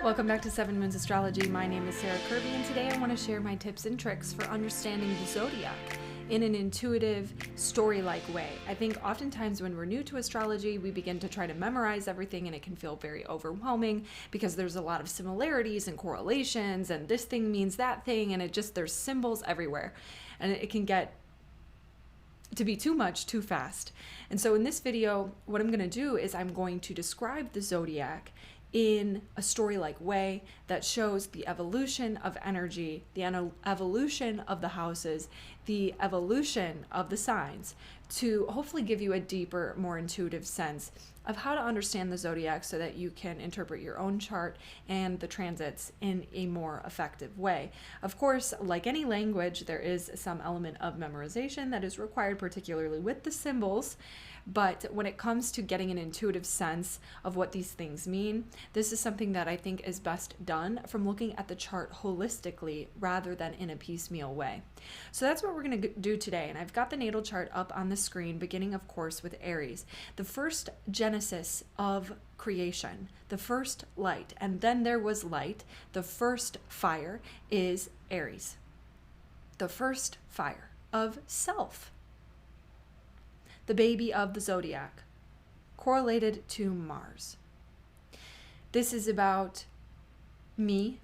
Welcome back to 7 Moons Astrology. My name is Sarah Kirby, and today I want to share my tips and tricks for understanding the zodiac in an intuitive, story-like way. I think oftentimes when we're new to astrology, we begin to try to memorize everything, and it can feel very overwhelming because there's a lot of similarities and correlations, and this thing means that thing, and there's symbols everywhere, and it can get to be too much too fast. And so in this video, what I'm going to do is I'm going to describe the zodiac in a story-like way that shows the evolution of energy, the evolution of the houses, the evolution of the signs, to hopefully give you a deeper, more intuitive sense of how to understand the zodiac so that you can interpret your own chart and the transits in a more effective way. Of course, like any language, there is some element of memorization that is required, particularly with the symbols. But when it comes to getting an intuitive sense of what these things mean, this is something that I think is best done from looking at the chart holistically rather than in a piecemeal way. So that's what we're going to do today. And I've got the natal chart up on the screen, beginning, of course, with Aries, the first genesis of creation, the first light. And then there was light. The first fire is Aries, the first fire of self. The baby of the zodiac, correlated to Mars. This is about me,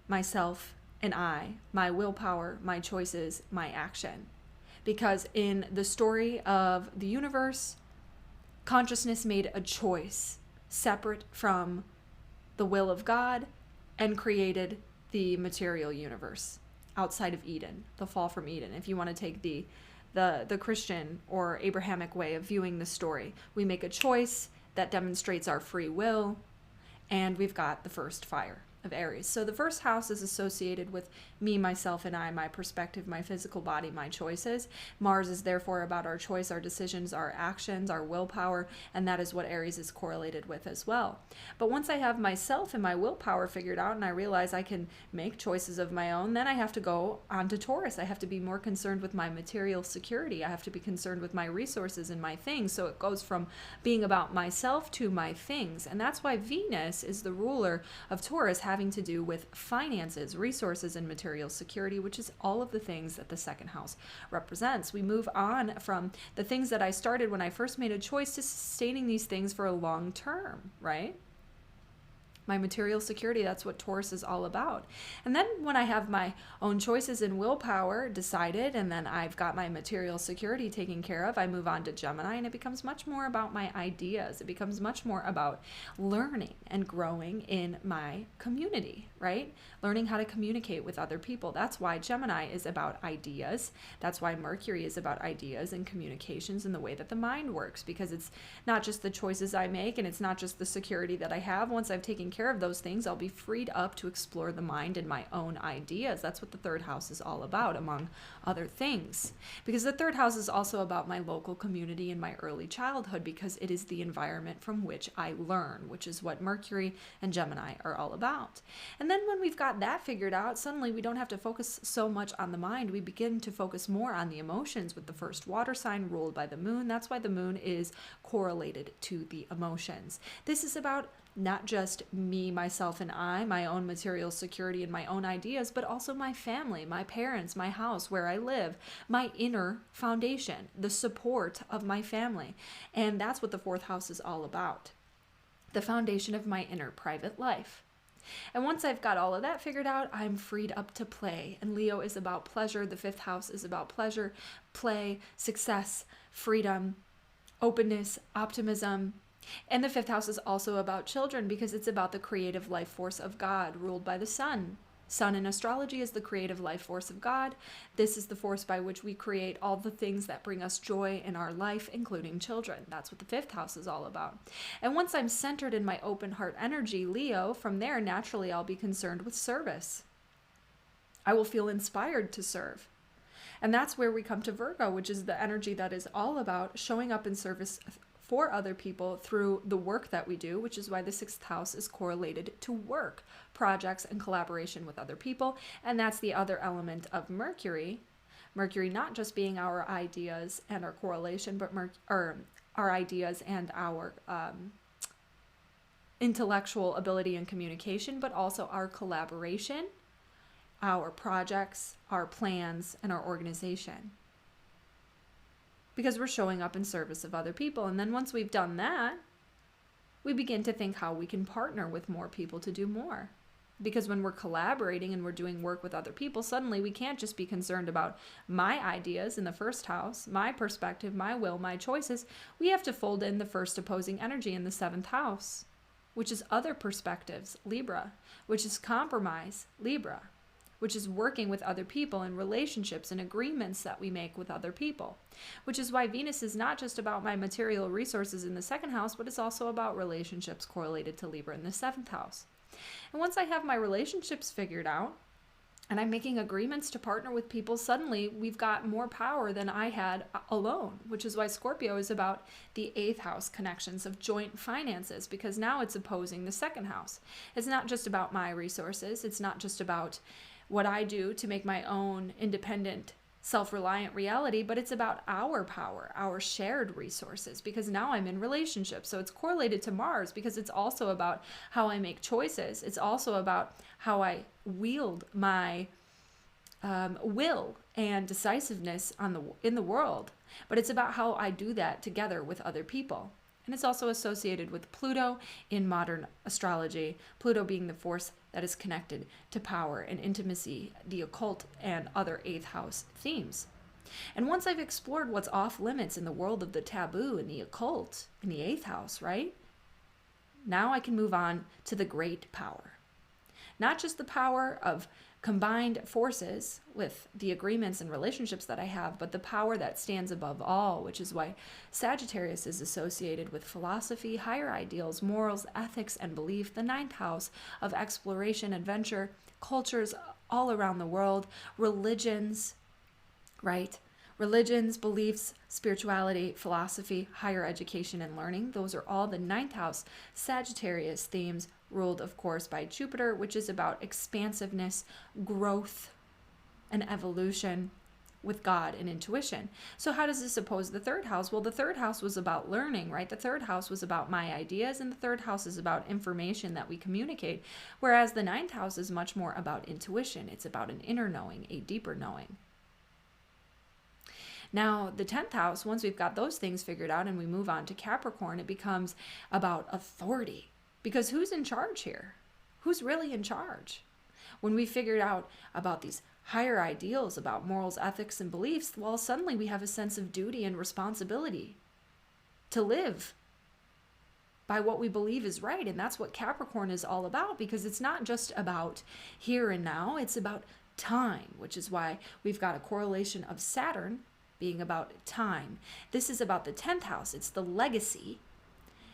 myself, and I, my willpower, my choices, my action. Because in the story of the universe, consciousness made a choice separate from the will of God and created the material universe outside of Eden, the fall from Eden, if you want to take the Christian or Abrahamic way of viewing the story. We make a choice that demonstrates our free will, and we've got the first fire of Aries. So the first house is associated with me, myself, and I, my perspective, my physical body, my choices. Mars is therefore about our choice, our decisions, our actions, our willpower, and that is what Aries is correlated with as well. But once I have myself and my willpower figured out and I realize I can make choices of my own, then I have to go on to Taurus. I have to be more concerned with my material security. I have to be concerned with my resources and my things. So it goes from being about myself to my things. And that's why Venus is the ruler of Taurus, having to do with finances, resources, and material security, which is all of the things that the second house represents. We move on from the things that I started when I first made a choice to sustaining these things for a long term, right? My material security, that's what Taurus is all about. And then when I have my own choices and willpower decided, and then I've got my material security taken care of, I move on to Gemini, and it becomes much more about my ideas. It becomes much more about learning and growing in my community, right? Learning how to communicate with other people. That's why Gemini is about ideas. That's why Mercury is about ideas and communications and the way that the mind works, because it's not just the choices I make, and it's not just the security that I have. Once I've taken care of those things, I'll be freed up to explore the mind and my own ideas. That's what the third house is all about, among other things. Because the third house is also about my local community and my early childhood, because it is the environment from which I learn, which is what Mercury and Gemini are all about. And then when we've got that figured out, suddenly we don't have to focus so much on the mind. We begin to focus more on the emotions with the first water sign ruled by the moon. That's why the moon is correlated to the emotions. This is about not just me, myself, and I, my own material security and my own ideas, but also my family, my parents, my house, where I live, my inner foundation, the support of my family. And that's what the fourth house is all about, the foundation of my inner private life. And once I've got all of that figured out, I'm freed up to play. And Leo is about pleasure. The fifth house is about pleasure, play, success, freedom, openness, optimism. And the fifth house is also about children, because it's about the creative life force of God ruled by the sun. Sun in astrology is the creative life force of God. This is the force by which we create all the things that bring us joy in our life, including children. That's what the fifth house is all about. And once I'm centered in my open heart energy, Leo, from there, naturally, I'll be concerned with service. I will feel inspired to serve. And that's where we come to Virgo, which is the energy that is all about showing up in service for other people through the work that we do, which is why the sixth house is correlated to work, projects, and collaboration with other people. And that's the other element of Mercury. Mercury not just being our ideas and our correlation, but our ideas and our intellectual ability and communication, but also our collaboration, our projects, our plans, and our organization. Because we're showing up in service of other people. And then once we've done that, we begin to think how we can partner with more people to do more. Because when we're collaborating and we're doing work with other people, suddenly we can't just be concerned about my ideas in the first house, my perspective, my will, my choices. We have to fold in the first opposing energy in the 7th house, which is other perspectives, Libra, which is compromise, Libra, which is working with other people in relationships and agreements that we make with other people, which is why Venus is not just about my material resources in the 2nd house, but it's also about relationships correlated to Libra in the 7th house. And once I have my relationships figured out and I'm making agreements to partner with people, suddenly we've got more power than I had alone, which is why Scorpio is about the 8th house connections of joint finances, because now it's opposing the 2nd house. It's not just about my resources. It's not just about what I do to make my own independent, self-reliant reality, but it's about our power, our shared resources, because now I'm in relationships. So it's correlated to Mars because it's also about how I make choices. It's also about how I wield my will and decisiveness in the world. But it's about how I do that together with other people. And it's also associated with Pluto in modern astrology, Pluto being the force that is connected to power and intimacy, the occult, and other 8th house themes. And once I've explored what's off limits in the world of the taboo and the occult in the 8th house, right? Now I can move on to the great power. Not just the power of combined forces with the agreements and relationships that I have, but the power that stands above all, which is why Sagittarius is associated with philosophy, higher ideals, morals, ethics, and belief, the 9th house of exploration, adventure, cultures all around the world, religions, right? Religions, beliefs, spirituality, philosophy, higher education, and learning. Those are all the 9th house Sagittarius themes, ruled, of course, by Jupiter, which is about expansiveness, growth, and evolution with God and intuition. So how does this oppose the 3rd house? Well, the 3rd house was about learning, right? The 3rd house was about my ideas, and the 3rd house is about information that we communicate, whereas the 9th house is much more about intuition. It's about an inner knowing, a deeper knowing. Now, the 10th house, once we've got those things figured out and we move on to Capricorn, it becomes about authority. Because who's in charge here? Who's really in charge? When we figured out about these higher ideals, about morals, ethics, and beliefs, well, suddenly we have a sense of duty and responsibility to live by what we believe is right. And that's what Capricorn is all about, because it's not just about here and now, it's about time, which is why we've got a correlation of Saturn being about time. This is about the 10th house. It's the legacy.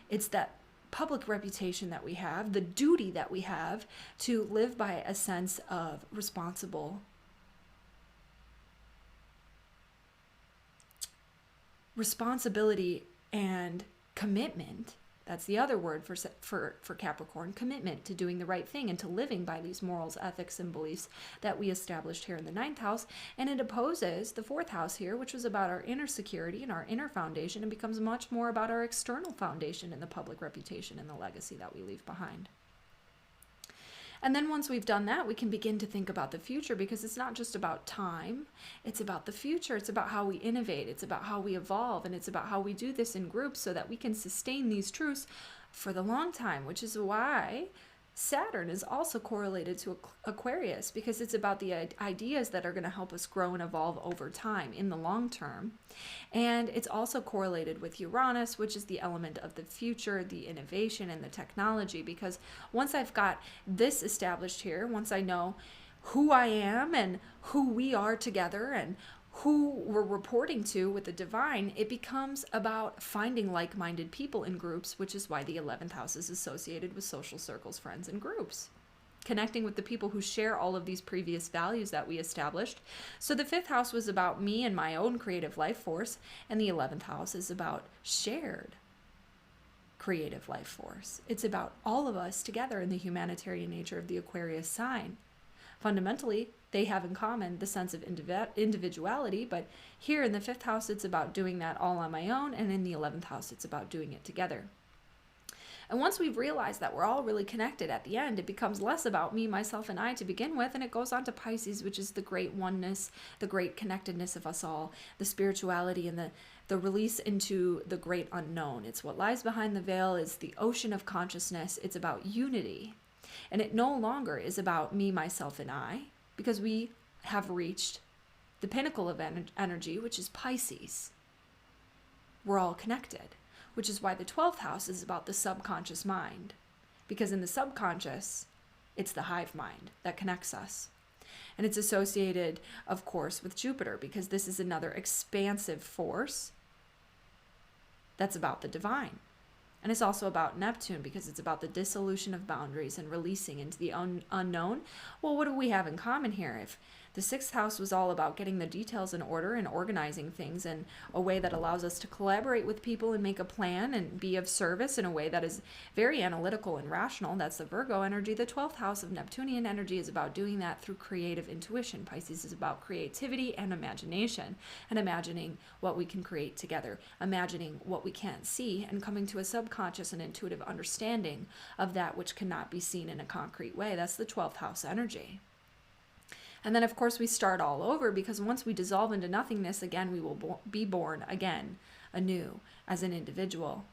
It's that public reputation that we have, the duty that we have to live by a sense of responsibility and commitment. That's the other word for Capricorn, commitment to doing the right thing and to living by these morals, ethics, and beliefs that we established here in the 9th house. And it opposes the 4th house here, which was about our inner security and our inner foundation, and becomes much more about our external foundation and the public reputation and the legacy that we leave behind. And then once we've done that, we can begin to think about the future, because it's not just about time, it's about the future. It's about how we innovate, it's about how we evolve, and it's about how we do this in groups so that we can sustain these truths for the long time, which is why Saturn is also correlated to Aquarius, because it's about the ideas that are going to help us grow and evolve over time in the long term. And it's also correlated with Uranus, which is the element of the future, the innovation, and the technology, because once I've got this established here, once I know who I am and who we are together and who we're reporting to with the divine, it becomes about finding like-minded people in groups, which is why the 11th house is associated with social circles, friends, and groups. Connecting with the people who share all of these previous values that we established. So the 5th house was about me and my own creative life force, and the 11th house is about shared creative life force. It's about all of us together in the humanitarian nature of the Aquarius sign. Fundamentally, they have in common the sense of individuality, but here in the 5th house, it's about doing that all on my own, and in the 11th house, it's about doing it together. And once we've realized that we're all really connected at the end, it becomes less about me, myself, and I to begin with, and it goes on to Pisces, which is the great oneness, the great connectedness of us all, the spirituality, and the release into the great unknown. It's what lies behind the veil, is the ocean of consciousness. It's about unity. And it no longer is about me, myself, and I, because we have reached the pinnacle of energy, which is Pisces. We're all connected, which is why the 12th house is about the subconscious mind, because in the subconscious, it's the hive mind that connects us. And it's associated, of course, with Jupiter, because this is another expansive force that's about the divine. And it's also about Neptune, because it's about the dissolution of boundaries and releasing into the unknown. Well, what do we have in common here? If the 6th house was all about getting the details in order and organizing things in a way that allows us to collaborate with people and make a plan and be of service in a way that is very analytical and rational, that's the Virgo energy. The 12th house of Neptunian energy is about doing that through creative intuition. Pisces is about creativity and imagination, and imagining what we can create together, imagining what we can't see, and coming to a subconscious and intuitive understanding of that which cannot be seen in a concrete way. That's the 12th house energy. And then, of course, we start all over, because once we dissolve into nothingness, again, we will be born again, anew, as an individual.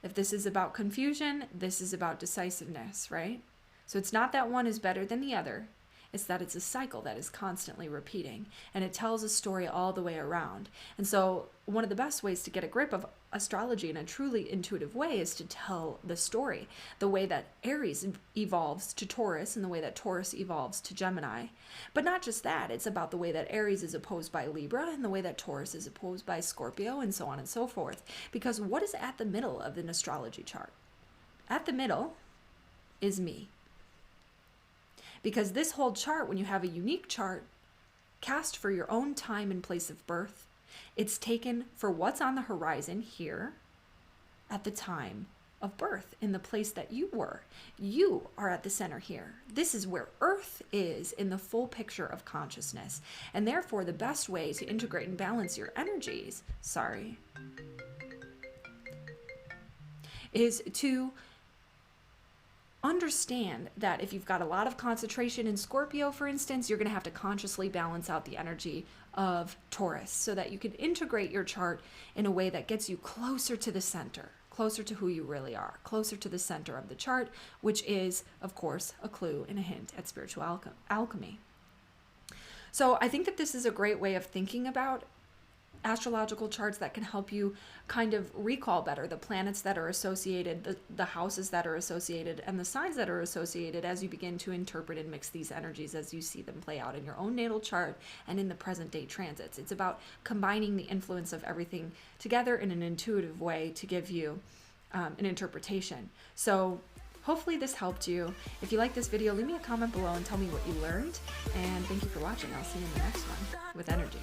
If this is about confusion, this is about decisiveness, right? So it's not that one is better than the other. It's that it's a cycle that is constantly repeating, and it tells a story all the way around. And so one of the best ways to get a grip of astrology in a truly intuitive way is to tell the story, the way that Aries evolves to Taurus and the way that Taurus evolves to Gemini. But not just that, it's about the way that Aries is opposed by Libra and the way that Taurus is opposed by Scorpio, and so on and so forth. Because what is at the middle of an astrology chart? At the middle is me. Because this whole chart, when you have a unique chart cast for your own time and place of birth, it's taken for what's on the horizon here at the time of birth, in the place that you were. You are at the center here. This is where Earth is in the full picture of consciousness. And therefore, the best way to integrate and balance your energies, is to understand that if you've got a lot of concentration in Scorpio, for instance, you're going to have to consciously balance out the energy of Taurus so that you can integrate your chart in a way that gets you closer to the center, closer to who you really are, closer to the center of the chart, which is, of course, a clue and a hint at spiritual alchemy. So I think that this is a great way of thinking about astrological charts that can help you kind of recall better the planets that are associated, the houses that are associated, and the signs that are associated as you begin to interpret and mix these energies as you see them play out in your own natal chart and in the present day transits. It's about combining the influence of everything together in an intuitive way to give you an interpretation. So hopefully this helped you. If you like this video, leave me a comment below and tell me what you learned. And thank you for watching. I'll see you in the next one with energy.